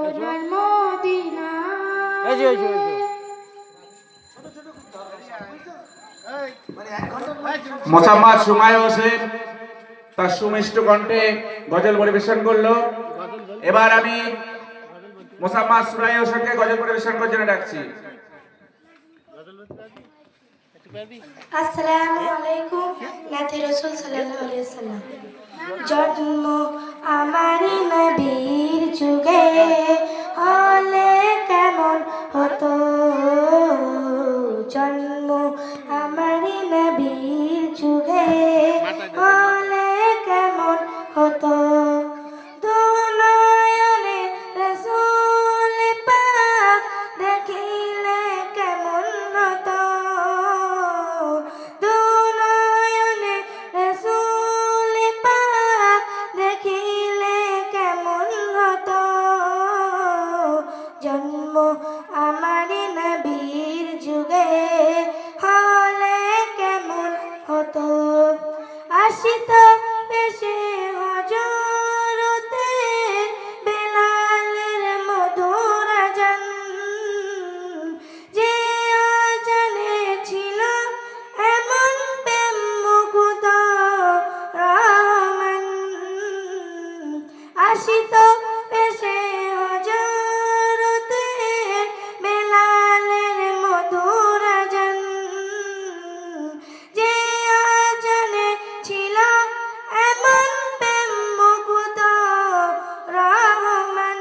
সোনার মদিনা মোসাম্মদ সুমাইয়া হোসেন তার সুমিষ্ট কণ্ঠে গজল পরিবেশন করলো। এবার আমি মোসাম্মদ সুমাইয়া হোসেনকে গজল পরিবেশন করার জন্য ডাকছি। আসসালামু আলাইকুম নাতি রাসূল সাল্লাল্লাহু আলাইহি ওয়াসাল্লাম। জন্ম আমারই নবীর যুগে হলে কেমন হতো, জন্ম আমারই নবীর যুগে হলে কেমন হতো। দুনয়নে রাসূল পাক দেখিলে কেমন হতো, দুনয়নে রাসূল পাক দেখিলে কেমন হতো। জন্ম আমারই নবীর যুগে হলে কেমন হতো। আসিত বেশে হযরতে বেলালের মধুর আযান, যে আযানে ছিল এমন প্রেম মুগ্ধ রহমান। আসিত বেশে হযরতে বেলালের মধুর আযান, যে আযানে ছিল এমন প্রেম মুগ্ধ রহমান।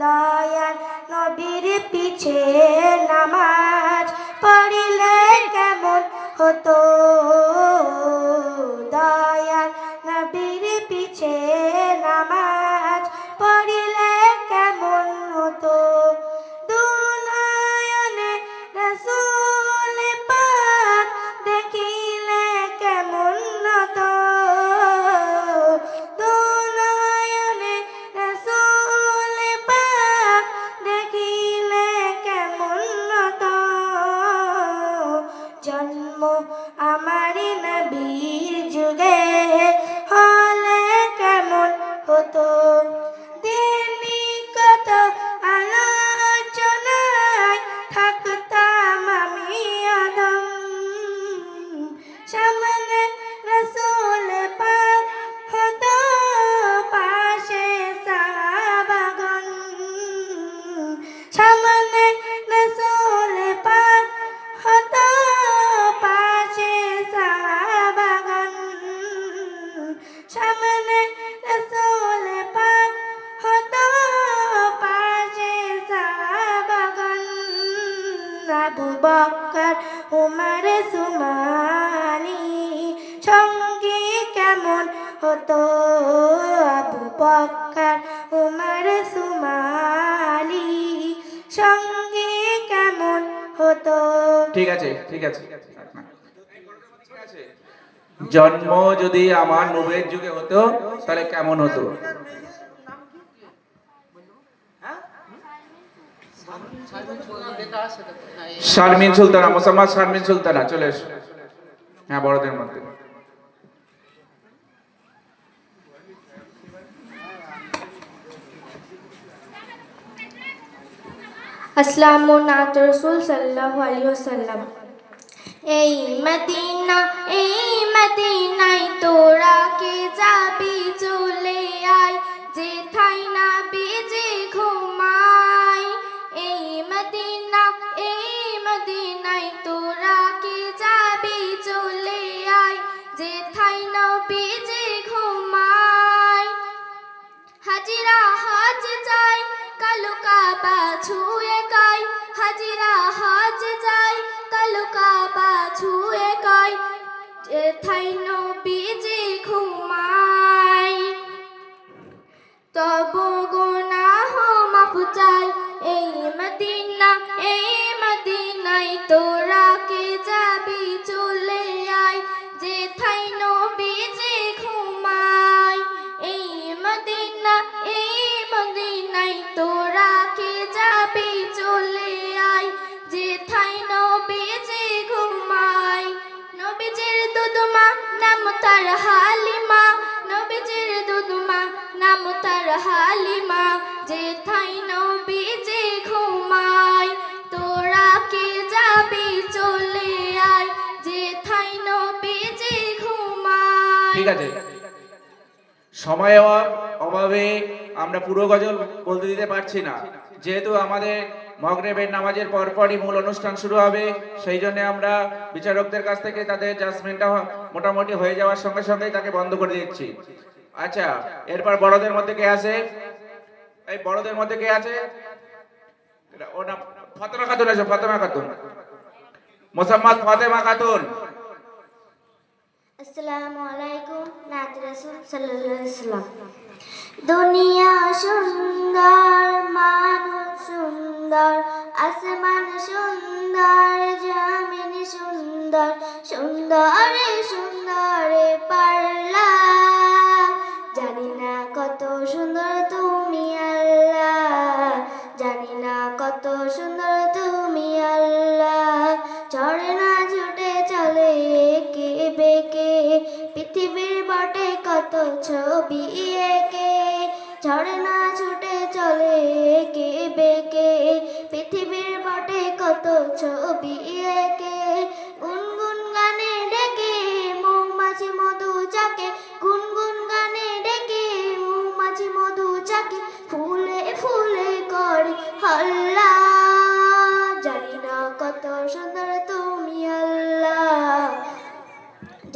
দয়াল নবীর পিছে নামাজ পড়িলে কেমন হতো, দয়াল নবীর পিছে নামাজ পড়িলে কেমন হতো। দুনয়নে রাসূল পাক দেখিলে কেমন হতো, দুনয়নে রাসূল পাক দেখিলে কেমন হতো। জন্ম আমারই নবীর যুগে হলে কেমন হতো। দিনই কত আলোচনায় থাকতাম আমি অধম, সামনে রাসূল পাক হতো পাশে সাহাবাগণ, সামনে রাসূল পাক হতো পাশে সাহাবাগণ, সামনে রাসূল পাক হতো পাশে সাহাবাগণ। আবু বকর উমর সুমানি সঙ্গী কেমন হতো, আবু বকর উমর সুমানি সঙ্গী কেমন হতো। ঠিক আছে, ঠিক আছে। জন্ম যদি আমার নবীর যুগে হতো তাহলে কেমন হতো। শারমিন সুলতানা, মোসাম্মদ শারমিন সুলতানা চলে এসো। হ্যাঁ, বড়দের মধ্যে। আসসালামু নাত রাসূল সাল্লাল্লাহু আলাইহি ওয়াসাল্লাম। এই মদিনা এই মদিনায় তোরা কে যাবি চলে আয়, যেথায় নবীজি ঘুমায়। এই মদিনায় তোরা কে যাবি চলে আয়, যেথায় নবীজি ঘুমায়। হাজিরা হজ যায় কালো কাবা ছুঁয়ে গায়, হাজিরা হজ যায় কালো কাবা ছুঁয়ে গায়, যেথায় নবীজি ঘুমায়। তবু গুনাহ মাফ চাই, এই মদিনায় তোরা কে যাবি চলে আয়, যেথায় নবীজি ঘুমায়। এই মদিনায় তোরা কে যাবি চলে আয়, যেথায় নবীজি ঘুমায়। নবীজির দুধমা নাম তার হালিমা, নবীজির দুধমা নাম তার হালিমা, যেথায় নবীজি ঘুমায়। তোরা কে যাবি চলে আয়, যেথায় নবীজি ঘুমায়। ঠিক আছে, সময়ের অভাবে আমরা পুরো গজল বলতে দিতে পারছি না, যেহেতু আমাদের মাগরিবের নামাজের পরপরই মূল অনুষ্ঠান শুরু হবে, সেই জন্য আমরা বিচারকদের কাছ থেকে তাদের জাজমেন্টটা মোটামুটি হয়ে যাওয়ার সঙ্গে সঙ্গেই তাকে বন্ধ করে দিচ্ছি। আচ্ছা, এরপর বড়দের মধ্যে কে আছে? এই বড়দের মধ্যে কে আছে? ও না, ফাতেমা খাতুন আছে, ফাতেমা খাতুন, মোসাম্মদ ফাতেমা খাতুন। আসসালামু আলাইকুম। নাত রাসূল সাল্লাল্লাহু আলাইহি ওয়াসাল্লাম। দুনিয়া সুন্দর, মানুষ সুন্দর, আসমান সুন্দর, জমিন সুন্দর, সুন্দরে সুন্দরে পাল্লা। জানি না কত সুন্দর তুমি আল্লাহ, জানি না কত সুন্দর তুমি আল্লাহ। চড়ে না ছুটে চলে একে বেঁকে, পৃথিবীর বটে কত ছবি এঁকে। চড়ে না ছুটে চলে একে বেঁকে, পৃথিবীর বটে কত ছবি এঁকে। গুনগুন গানে ডেকে মৌমাছি মধু চাকে, গুনগুন গানে ডেকে মৌমাছি মধু চাকে, ফুলে ফুলে করে হল্লা। জানি না কত সুন্দর তুমি আল্লাহ,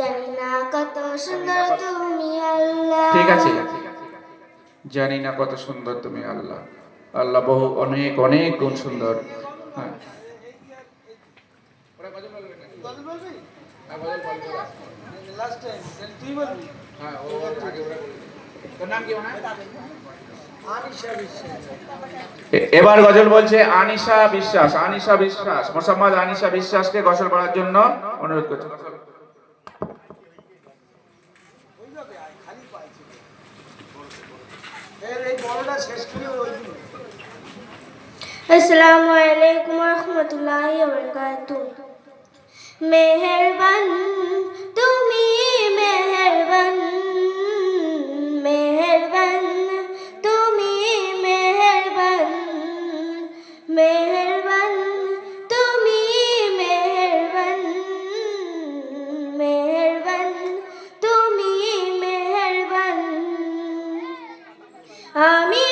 জানি না কত সুন্দর তুমি আল্লাহ। ঠিক আছে, জানি না কত সুন্দর তুমি আল্লাহ। আল্লাহ বহু অনেক অনেক গুণ সুন্দর। হ্যাঁ, এবার গজল বলছে আনিশা বিশ্বাস। আনিশা বিশ্বাস, মোসাম্মদ আনিশা বিশ্বাসকে গজল পড়ার জন্য অনুরোধ করছি। আসসালামু আলাইকুম ওয়া রাহমাতুল্লাহি ওয়া বারাকাতুহু। মেহেরবান তুমি মেহেরবান, মেহেরবান তুমি মেহেরবান, মেহেরবান তুমি মেহেরবান, মেহেরবান তুমি মেহেরবান। আমি